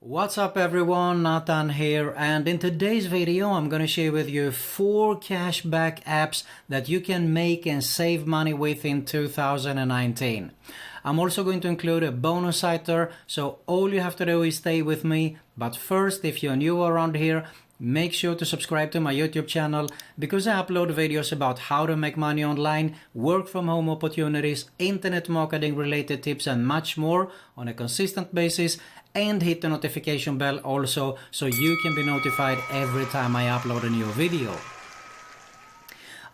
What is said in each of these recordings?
What's up everyone, Nathan here, and in today's video I'm gonna share with you 4 cashback apps that you can make and save money with in 2019. I'm also going to include a bonus citer, so all you have to do is stay with me. But first, if you're new around here, make sure to subscribe to my YouTube channel because I upload videos about how to make money online, work from home opportunities, internet marketing related tips and much more on a consistent basis. And hit the notification bell also so you can be notified every time I upload a new video.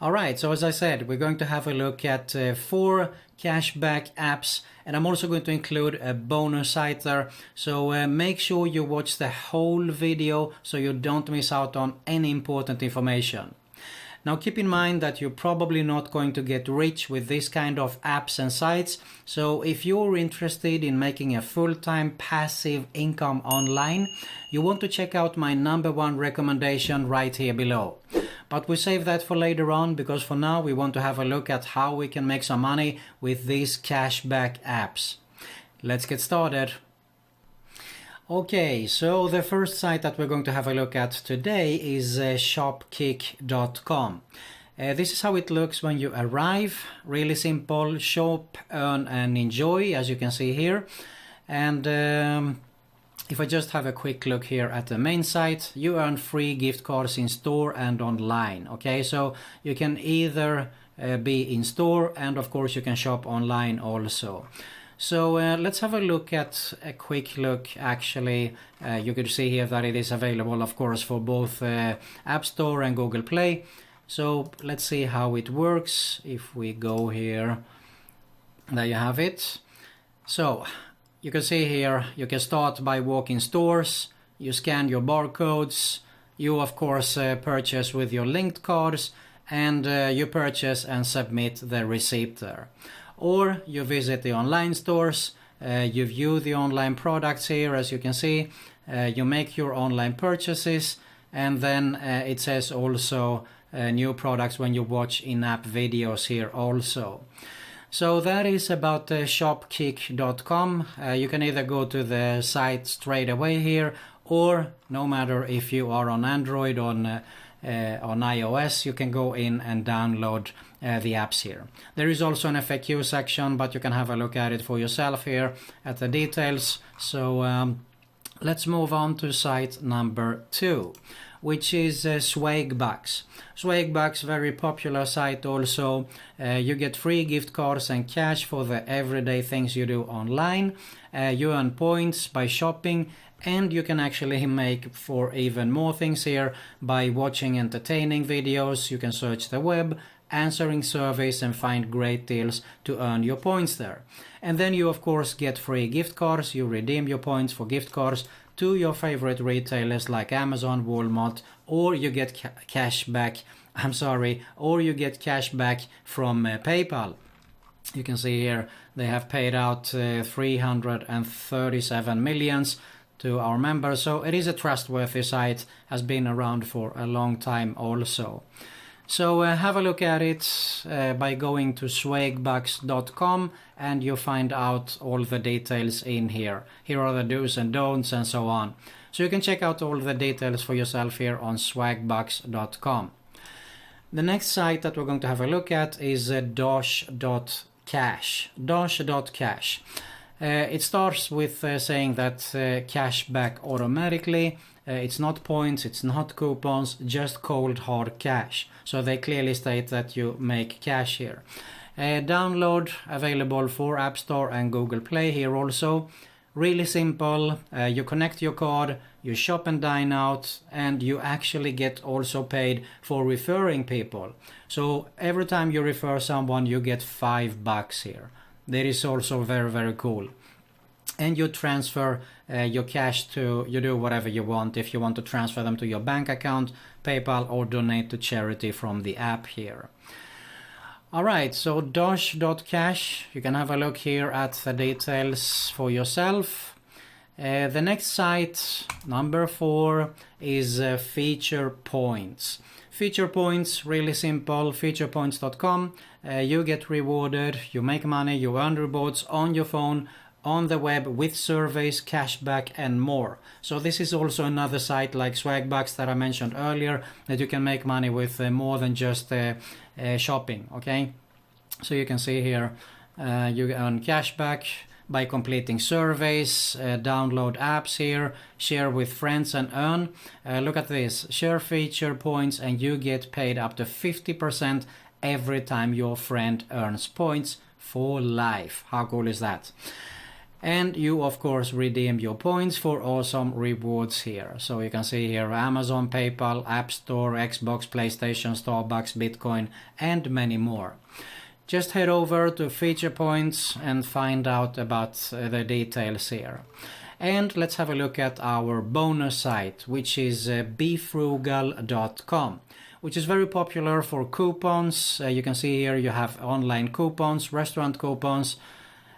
Alright, so as I said, we're going to have a look at 4 cashback apps, and I'm also going to include a bonus citer, so make sure you watch the whole video so you don't miss out on any important information. Now keep in mind that you're probably not going to get rich with this kind of apps and sites, so if you're interested in making a full-time passive income online, you want to check out my #1 recommendation right here below. But we save that for later on because for now we want to have a look at how we can make some money with these cashback apps. Let's get started. Okay, so the first site that we're going to have a look at today is Shopkick.com. This is how it looks when you arrive. Really simple: shop, earn and enjoy, as you can see here. And if I just have a quick look here at the main site, you earn free gift cards in store and online. Okay, so you can either be in store and of course you can shop online also. So let's have a look at a quick look. Actually, you could see here that it is available of course for both App Store and Google Play. So let's see how it works. If we go here, there you have it. So you can see here you can start by walking stores, you scan your barcodes, you of course purchase with your linked cards, and you purchase and submit the receipt there. Or you visit the online stores, you view the online products here as you can see, you make your online purchases, and then it says also new products when you watch in-app videos here also. So that is about Shopkick.com. You can either go to the site straight away here, or no matter if you are on Android, on iOS, you can go in and download the apps here. There is also an FAQ section, but you can have a look at it for yourself here at the details. So let's move on to site number 2, which is Swagbucks. Swagbucks, very popular site also. You get free gift cards and cash for the everyday things you do online. You earn points by shopping, and you can actually make for even more things here by watching entertaining videos. You can search the web, answering surveys and find great deals to earn your points there. And then you of course get free gift cards. You redeem your points for gift cards to your favorite retailers like Amazon, Walmart, or you get cash back. Or you get cash back from PayPal. You can see here they have paid out 337 millions to our members, so it is a trustworthy site, has been around for a long time also. So have a look at it by going to swagbucks.com and you find out all the details in here. Here are the do's and don'ts and so on. So you can check out all the details for yourself here on swagbucks.com. The next site that we're going to have a look at is Dash.Cash. Dash.Cash. It starts with saying that cash back automatically. It's not points, it's not coupons, just cold hard cash. So they clearly state that you make cash here. Download available for App Store and Google Play here also. Really simple. You connect your card, you shop and dine out, and you actually get also paid for referring people. So every time you refer someone you get $5 here. That is also very, very cool. And you transfer your cash to, you do whatever you want. If you want to transfer them to your bank account, PayPal, or donate to charity from the app here. Alright, so Dash.Cash, you can have a look here at the details for yourself. The next site, number 4, is FeaturePoints. FeaturePoints, really simple, featurepoints.com. You get rewarded, you make money, you earn rewards on your phone on the web with surveys, cashback and more. So this is also another site like Swagbucks that I mentioned earlier that you can make money with more than just shopping. Okay, so you can see here you earn cashback by completing surveys, download apps here, share with friends and earn. Look at this, share FeaturePoints and you get paid up to 50% every time your friend earns points for life. How cool is that? And you of course redeem your points for awesome rewards here. So you can see here Amazon, PayPal, App Store, Xbox, PlayStation, Starbucks, Bitcoin and many more. Just head over to FeaturePoints and find out about the details here. And let's have a look at our bonus site, which is befrugal.com, which is very popular for coupons. You can see here you have online coupons, restaurant coupons,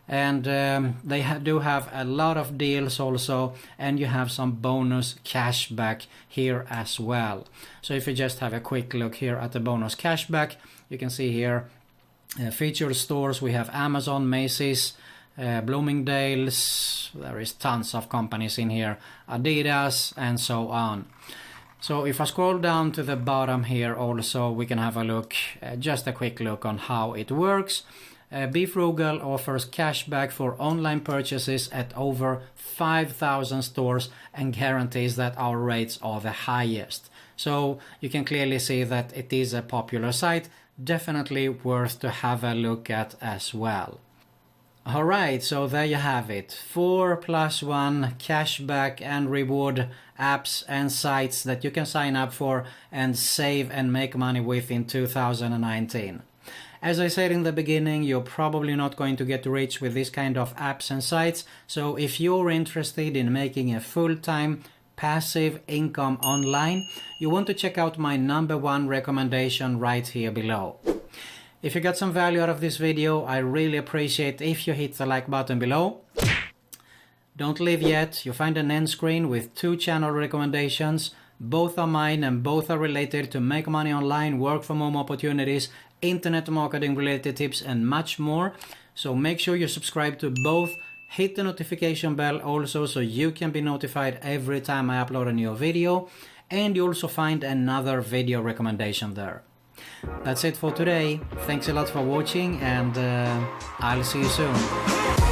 and they do have a lot of deals also, and you have some bonus cashback here as well. So if you just have a quick look here at the bonus cashback, you can see here featured stores. We have Amazon, Macy's, Bloomingdale's, there is tons of companies in here, Adidas and so on. So if I scroll down to the bottom here also, we can have a look, just a quick look on how it works. BeFrugal offers cashback for online purchases at over 5,000 stores and guarantees that our rates are the highest. So you can clearly see that it is a popular site, definitely worth to have a look at as well. Alright, so there you have it. 4+1 cashback and reward apps and sites that you can sign up for and save and make money with in 2019. As I said in the beginning, you're probably not going to get rich with this kind of apps and sites, so if you're interested in making a full-time passive income online, you want to check out my #1 recommendation right here below. If you got some value out of this video, I really appreciate if you hit the like button below. Don't leave yet, you find an end screen with 2 channel recommendations. Both are mine and both are related to make money online, work from home opportunities, internet marketing related tips and much more. So make sure you subscribe to both. Hit the notification bell also so you can be notified every time I upload a new video. And you also find another video recommendation there. That's it for today. Thanks a lot for watching and I'll see you soon.